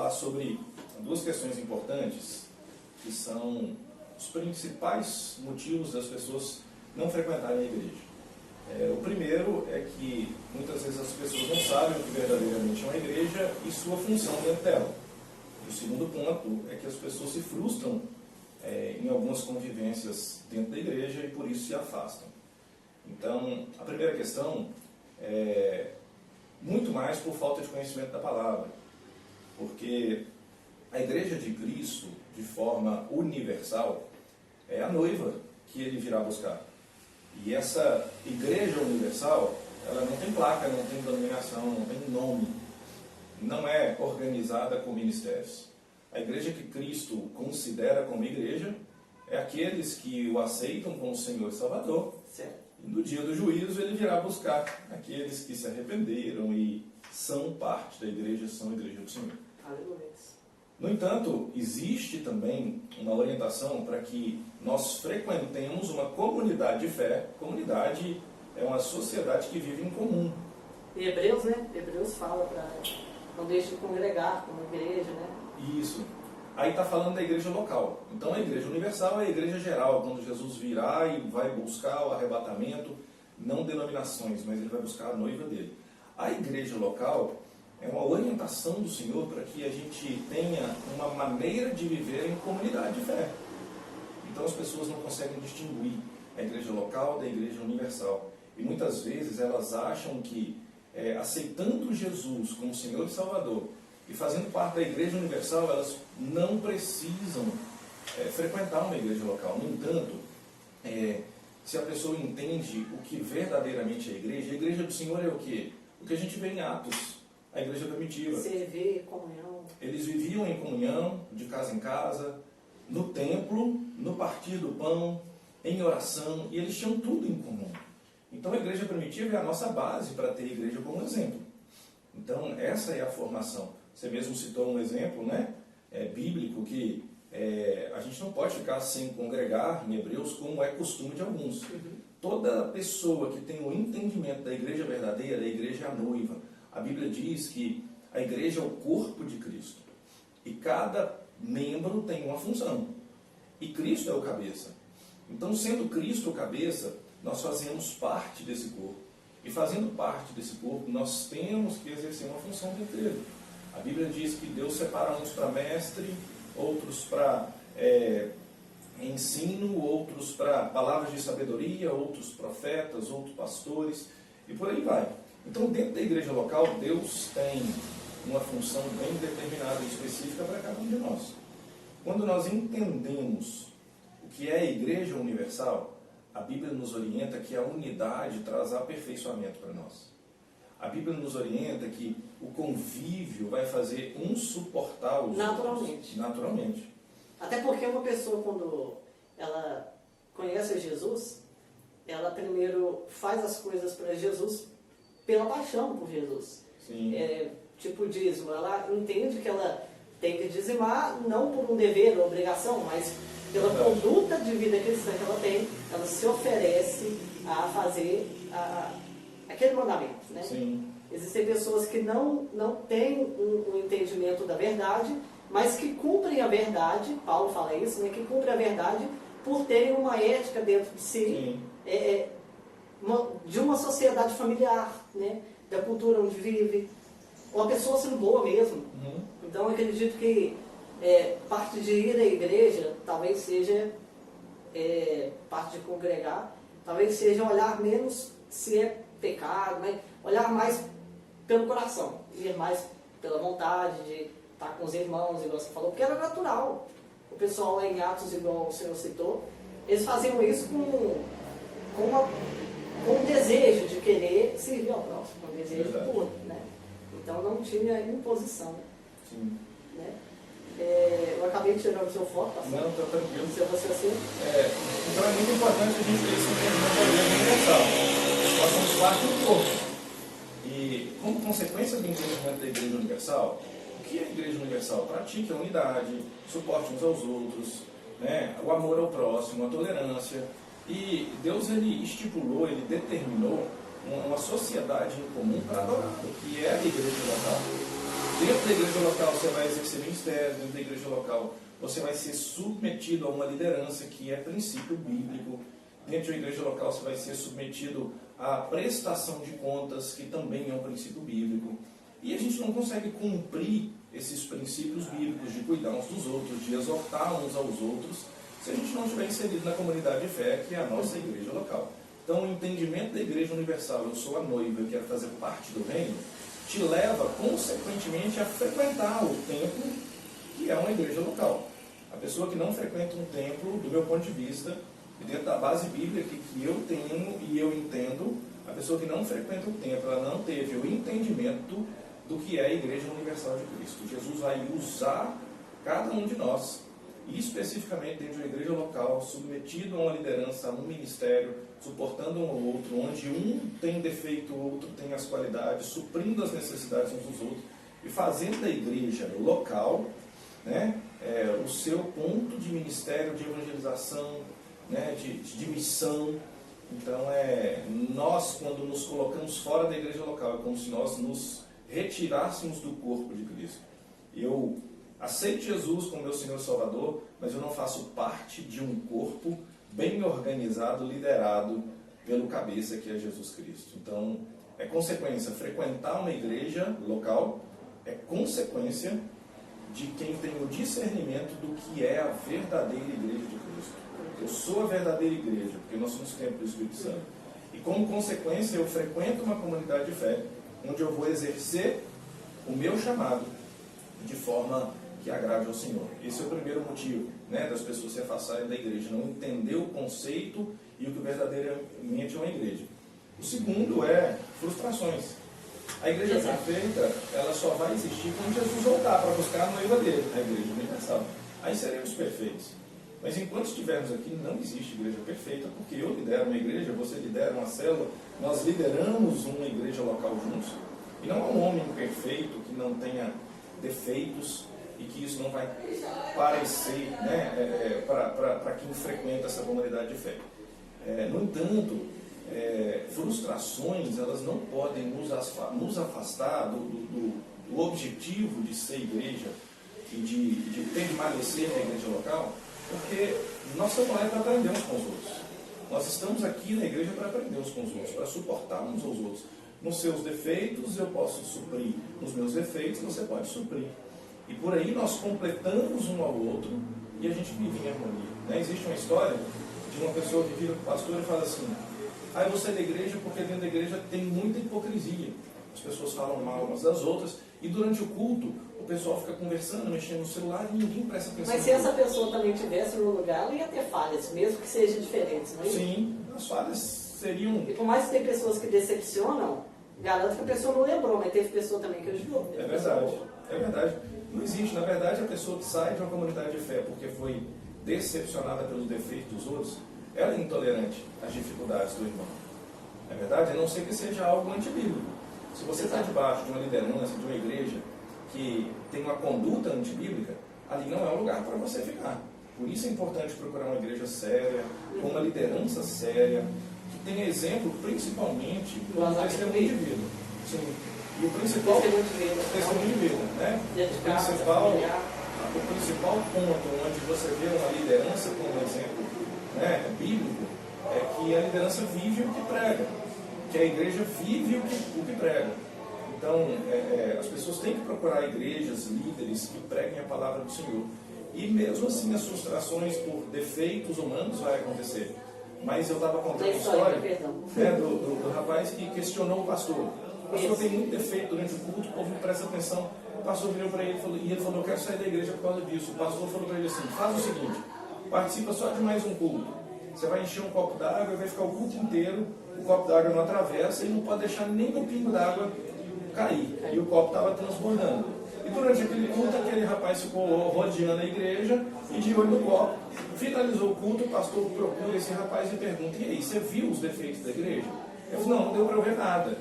falar sobre duas questões importantes, que são os principais motivos das pessoas não frequentarem a igreja. O primeiro é que muitas vezes as pessoas não sabem o que verdadeiramente é uma igreja e sua função dentro dela. E o segundo ponto é que as pessoas se frustram em algumas convivências dentro da igreja e por isso se afastam. Então, a primeira questão é muito mais por falta de conhecimento da palavra, porque a igreja de Cristo, de forma universal, é a noiva que ele virá buscar. E essa igreja universal, ela não tem placa, não tem denominação, não tem nome, não é organizada com ministérios. A igreja que Cristo considera como igreja é aqueles que o aceitam como Senhor e Salvador. Certo. E no dia do juízo ele virá buscar aqueles que se arrependeram e são parte da igreja, são a igreja do Senhor. Aleluia. No entanto, existe também uma orientação para que nós frequentemos uma comunidade de fé. Comunidade é uma sociedade que vive em comum. E Hebreus, né? Hebreus fala para não deixe de congregar como igreja, né? Isso. Aí está falando da igreja local. Então a igreja universal é a igreja geral, quando Jesus virá e vai buscar o arrebatamento, não denominações, mas ele vai buscar a noiva dele. A igreja local é uma orientação do Senhor para que a gente tenha uma maneira de viver em comunidade de fé. Então as pessoas não conseguem distinguir a igreja local da igreja universal. E muitas vezes elas acham que aceitando Jesus como Senhor e Salvador e fazendo parte da igreja universal, elas não precisam frequentar uma igreja local. No entanto, se a pessoa entende o que verdadeiramente é a igreja do Senhor é o quê? O que a gente vê em Atos. A igreja primitiva. Servir, comunhão. Eles viviam em comunhão, de casa em casa, no templo, no partir do pão, em oração, e eles tinham tudo em comum. Então a igreja primitiva é a nossa base para ter a igreja como exemplo. Então essa é a formação. Você mesmo citou um exemplo, né, bíblico, que a gente não pode ficar sem congregar em Hebreus, como é costume de alguns. Toda pessoa que tem o entendimento da igreja verdadeira, a igreja é a noiva. A Bíblia diz que a igreja é o corpo de Cristo. E cada membro tem uma função. E Cristo é o cabeça. Então, sendo Cristo o cabeça, nós fazemos parte desse corpo. E fazendo parte desse corpo, nós temos que exercer uma função dentro dele. A Bíblia diz que Deus separa uns para mestre, outros para ensino, outros para palavras de sabedoria, outros profetas, outros pastores, e por aí vai. Então, dentro da igreja local, Deus tem uma função bem determinada e específica para cada um de nós. Quando nós entendemos o que é a igreja universal, a Bíblia nos orienta que a unidade traz aperfeiçoamento para nós. A Bíblia nos orienta que o convívio vai fazer um suportar os outros. Naturalmente. Até porque uma pessoa, quando ela conhece Jesus, ela primeiro faz as coisas para Jesus pela paixão por Jesus. Sim. Tipo dízimo, ela entende que ela tem que dizimar, não por um dever ou obrigação, mas pela conduta de vida cristã que ela tem, ela se oferece a fazer aquele mandamento, né? Sim. Existem pessoas que não têm um entendimento da verdade, mas que cumprem a verdade, Paulo fala isso, né? Que cumprem a verdade por terem uma ética dentro de si, de uma sociedade familiar, né? Da cultura onde vive, uma pessoa sendo boa mesmo. Então eu acredito que parte de ir à igreja talvez seja parte de congregar, talvez seja olhar menos se é pecado, mas olhar mais pelo coração, ir mais pela vontade de estar com os irmãos, igual você falou, porque era natural. O pessoal lá em Atos, igual o senhor citou, eles faziam isso com um desejo de querer servir ao próximo, com um desejo puro, né? Então não tinha imposição. Sim. Né? Eu acabei de tirar o seu foto, tá? Não, está tranquilo. Se você assim. Então é muito importante a gente ter esse entendimento da igreja universal. Nós somos parte do corpo. E como consequência do entendimento da igreja universal, o que é a igreja universal? Pratique a unidade, suporte uns aos outros, né? O amor ao próximo, a tolerância. E Deus ele estipulou, ele determinou uma sociedade em comum para adorar, que é a igreja local. Dentro da igreja local você vai exercer ministério, dentro da igreja local você vai ser submetido a uma liderança que é princípio bíblico. Dentro da igreja local você vai ser submetido à prestação de contas, que também é um princípio bíblico. E a gente não consegue cumprir esses princípios bíblicos de cuidar uns dos outros, de exortar uns aos outros, se a gente não estiver inserido na comunidade de fé, que é a nossa igreja local. Então, o entendimento da igreja universal, eu sou a noiva, eu quero fazer parte do reino, te leva, consequentemente, a frequentar o templo, que é uma igreja local. A pessoa que não frequenta um templo, do meu ponto de vista, e dentro da base bíblica que eu tenho e eu entendo, a pessoa que não frequenta o templo, ela não teve o entendimento do que é a Igreja Universal de Cristo. Jesus vai usar cada um de nós, e especificamente dentro de uma igreja local, submetido a uma liderança, a um ministério, suportando um ao outro, onde um tem defeito, o outro tem as qualidades, suprindo as necessidades uns dos outros, e fazendo da igreja local, né, o seu ponto de ministério, de evangelização, né, de missão. Então, nós, quando nos colocamos fora da igreja local, é como se nós nos retirássemos do corpo de Cristo. Eu aceito Jesus como meu Senhor e Salvador, mas eu não faço parte de um corpo bem organizado, liderado pelo cabeça, que é Jesus Cristo. Então, é consequência. Frequentar uma igreja local é consequência de quem tem o discernimento do que é a verdadeira igreja de Cristo. Eu sou a verdadeira igreja, porque nós somos templo do Espírito Santo. E como consequência, eu frequento uma comunidade de fé, onde eu vou exercer o meu chamado de forma que agrade ao Senhor. Esse é o primeiro motivo, né, das pessoas se afastarem da igreja, não entender o conceito e o que verdadeiramente é uma igreja. O segundo é frustrações. A igreja perfeita, ela só vai existir quando Jesus voltar para buscar a noiva dele, a igreja universal. Aí seremos perfeitos. Mas enquanto estivermos aqui, não existe igreja perfeita, porque eu lidero uma igreja, você lidera uma célula, nós lideramos uma igreja local juntos. E não há um homem perfeito que não tenha defeitos e que isso não vai parecer, né, para quem frequenta essa comunidade de fé. No entanto, frustrações, elas não podem nos afastar do objetivo de ser igreja e de permanecer na igreja local, porque nós estamos lá para aprender uns com os outros. Nós estamos aqui na igreja para aprender uns com os outros, para suportar uns aos outros. Nos seus defeitos eu posso suprir, nos meus defeitos você pode suprir. E por aí nós completamos um ao outro e a gente vive em harmonia. Né? Existe uma história de uma pessoa que vira para o pastor e fala assim: eu vou sair da igreja porque dentro da igreja tem muita hipocrisia. As pessoas falam mal umas das outras e durante o culto o pessoal fica conversando, mexendo no celular e ninguém presta atenção. Mas se essa pessoa também estivesse no lugar, ela ia ter falhas, mesmo que sejam diferentes, não é? Sim, as falhas seriam... E por mais que tem pessoas que decepcionam, garanto que a pessoa não lembrou, mas teve pessoa também que ajudou. É verdade, é verdade. Não existe, na verdade, a pessoa que sai de uma comunidade de fé porque foi decepcionada pelos defeitos dos outros, ela é intolerante às dificuldades do irmão. É verdade? A não ser que seja algo antibíblico. Se você está debaixo de uma liderança, de uma igreja que tem uma conduta antibíblica, ali não é um lugar para você ficar. Por isso é importante procurar uma igreja séria, com uma liderança séria, que tenha exemplo, principalmente, do testemunho de vida. Sim. E o principal testemunho de vida, né? O principal ponto onde você vê uma liderança como exemplo, né, bíblico, é que a liderança vive o que prega, que a igreja vive o que prega. Então, as pessoas têm que procurar igrejas, líderes que preguem a palavra do Senhor. E mesmo assim, as frustrações por defeitos humanos vai acontecer. Mas eu estava contando a história, né, do rapaz que questionou o pastor. O pastor tem muito defeito durante o culto, o povo não presta atenção. O pastor virou para ele e ele falou: eu quero sair da igreja por causa disso. O pastor falou para ele assim: faz o seguinte, participa só de mais um culto. Você vai encher um copo d'água e vai ficar o culto inteiro, o copo d'água não atravessa e não pode deixar nem um pingo d'água cair. E o copo estava transbordando. E durante aquele culto, aquele rapaz ficou rodeando a igreja e de olho no copo. Finalizou o culto, o pastor procura esse rapaz e pergunta: e aí, você viu os defeitos da igreja? Eu falei: não deu para eu ver nada.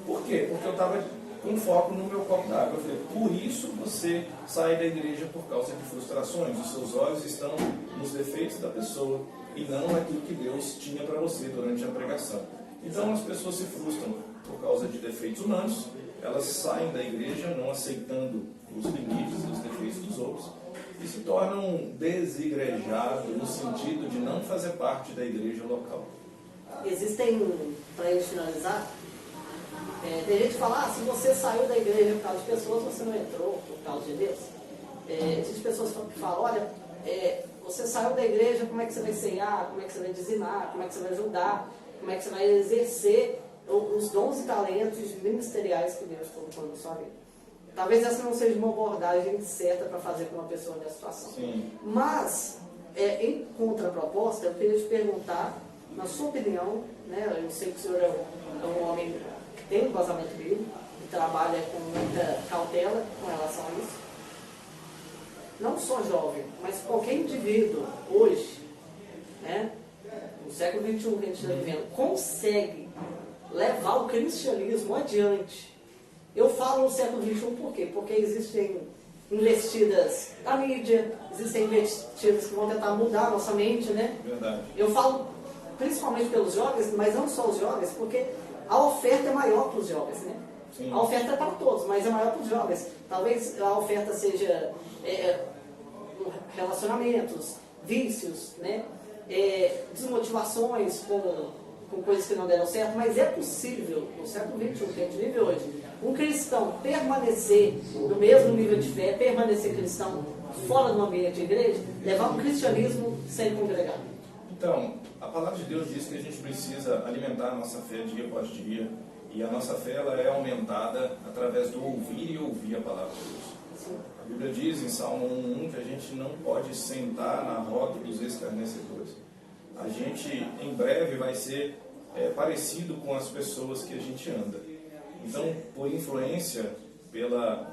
Por quê? Porque eu estava com foco no meu copo d'água. Eu falei: por isso você sai da igreja por causa de frustrações. Os seus olhos estão nos defeitos da pessoa e não naquilo que Deus tinha para você durante a pregação. Então as pessoas se frustram por causa de defeitos humanos elas saem da igreja não aceitando os limites e os defeitos dos outros e se tornam desigrejados no sentido de não fazer parte da igreja local. Existem, para a gente finalizar, tem gente que fala, se você saiu da igreja por causa de pessoas, você não entrou por causa de Deus. Existem pessoas que falam, olha, você saiu da igreja, como é que você vai ceiar, como é que você vai dizimar, como é que você vai ajudar, como é que você vai exercer os dons e talentos ministeriais que Deus colocou na sua vida. Talvez essa não seja uma abordagem certa para fazer com uma pessoa nessa situação. Sim. Mas, em contraproposta, eu queria te perguntar, na sua opinião, né, eu sei que o senhor é um homem que tem um embasamento bíblico, que trabalha com muita cautela com relação a isso. Não só jovem, mas qualquer indivíduo hoje, né, no século XXI que a gente está vivendo, consegue levar o cristianismo adiante. Eu falo no século XXI por quê? Porque existem investidas na mídia, existem investidas que vão tentar mudar a nossa mente, né? Verdade. Eu falo principalmente pelos jovens, mas não só os jovens, porque a oferta é maior para os jovens, né? Sim. A oferta é para todos, mas é maior para os jovens. Talvez a oferta seja relacionamentos, vícios, né? Desmotivações com coisas que não deram certo, mas é possível, no século XXI que a gente vive hoje, um cristão permanecer no mesmo nível de fé, permanecer cristão fora do ambiente de igreja, levar o cristianismo sem congregar. Então, a palavra de Deus diz que a gente precisa alimentar a nossa fé dia após dia, e a nossa fé ela é aumentada através do ouvir e ouvir a palavra de Deus. Sim. A Bíblia diz em Salmo 1:1 que a gente não pode sentar na roda dos escarnecedores. A gente, em breve, vai ser parecido com as pessoas que a gente anda. Então, por influência, pela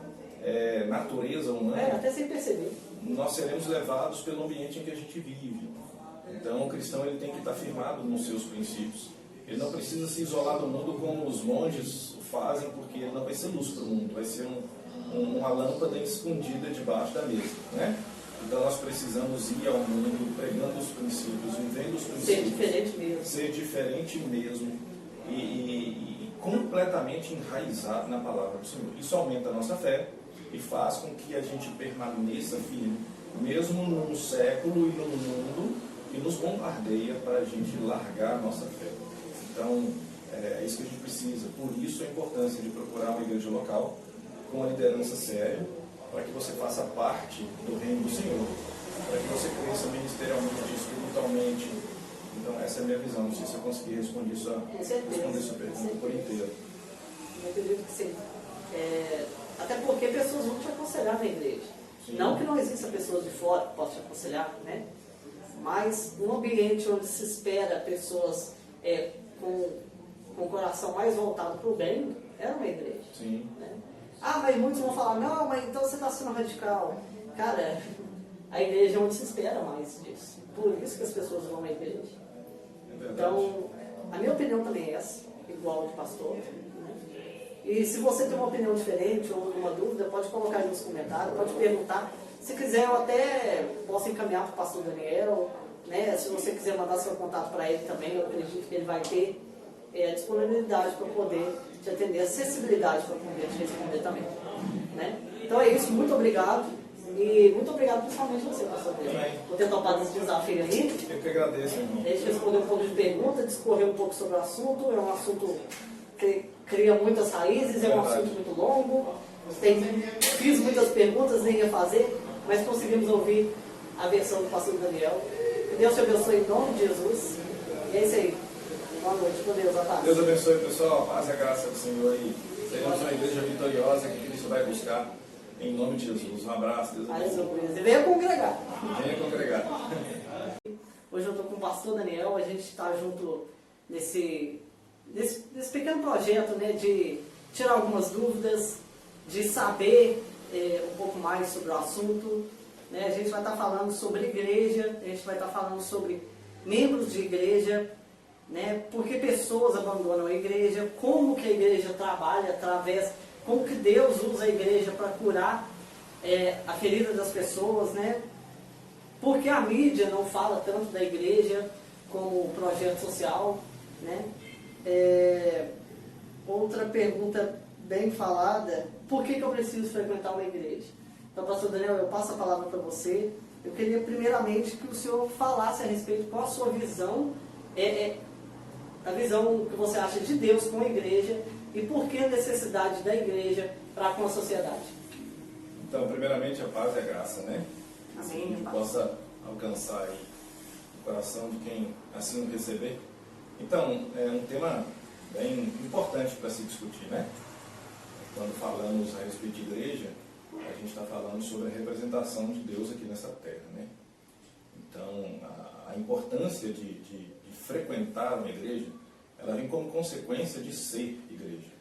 natureza humana, Até sem perceber. nós seremos levados pelo ambiente em que a gente vive. Então, o cristão ele tem que estar firmado nos seus princípios. Ele não precisa se isolar do mundo como os monges o fazem, porque ele não vai ser luz para o mundo, vai ser uma lâmpada escondida debaixo da mesa, né? Então nós precisamos ir ao mundo pregando os princípios, vivendo os princípios. Ser diferente mesmo. Ser diferente mesmo e completamente enraizado na palavra do Senhor. Isso aumenta a nossa fé e faz com que a gente permaneça firme, mesmo num século e num mundo que nos bombardeia para a gente largar a nossa fé. Então, é isso que a gente precisa. Por isso a importância de procurar uma igreja local com uma liderança séria, para que você faça parte do reino do Senhor, para que você cresça ministerialmente, espiritualmente. Então, essa é a minha visão. Não sei se eu consegui responder sua pergunta por inteiro. Eu acredito que sim. Até porque pessoas vão te aconselhar na igreja. Sim. Não que não exista pessoas de fora que possam te aconselhar, né? Mas um ambiente onde se espera pessoas com o coração mais voltado para o bem é uma igreja. Sim. Né? Mas muitos vão falar, não, mas então você está sendo radical. Cara, a igreja é onde se espera mais disso. Por isso que as pessoas vão à igreja. Então, a minha opinião também é essa, igual a de pastor. Né? E se você tem uma opinião diferente ou alguma dúvida, pode colocar aí nos comentários, pode perguntar. Se quiser, eu até posso encaminhar para o pastor Daniel. Né? Se você quiser mandar seu contato para ele também, eu acredito que ele vai ter a disponibilidade para poder te atender, acessibilidade para poder te responder também. Né? Então é isso, muito obrigado. E muito obrigado principalmente você, pastor Daniel, por ter topado esse desafio aí. Eu que agradeço, irmão. A gente respondeu um pouco de perguntas, discorreu um pouco sobre o assunto. É um assunto que cria muitas raízes, é um assunto muito longo. Fiz muitas perguntas, nem ia fazer, mas conseguimos ouvir a versão do pastor Daniel. Que Deus te abençoe em nome de Jesus. E é isso aí. Boa noite, com Deus, Otávio. Deus abençoe, pessoal. A paz e a graça do Senhor aí. Sejamos uma igreja vitoriosa que Cristo vai buscar. Em nome de Jesus. Um abraço. Deus abençoe. E venha congregar. Venha congregar. Hoje eu estou com o pastor Daniel. A gente está junto nesse pequeno projeto, né, de tirar algumas dúvidas, de saber um pouco mais sobre o assunto. Né? A gente vai estar falando sobre igreja, a gente vai estar falando sobre membros de igreja, né? Porque pessoas abandonam a igreja, como que a igreja trabalha através, como que Deus usa a igreja para curar a ferida das pessoas, né? Porque a mídia não fala tanto da igreja como projeto social, né? Outra pergunta bem falada, por que eu preciso frequentar uma igreja? Então, pastor Daniel, eu passo a palavra para você. Eu queria primeiramente que o senhor falasse a respeito qual a sua visão, a visão que você acha de Deus com a igreja e por que a necessidade da igreja para com a sociedade. Então, primeiramente, a paz e a graça, né? Amém. Que possa alcançar aí o coração de quem assim o receber. Então, é um tema bem importante para se discutir, né? Quando falamos a respeito de igreja, a gente está falando sobre a representação de Deus aqui nessa terra, né? Então, a importância de frequentar uma igreja, ela vem como consequência de ser igreja.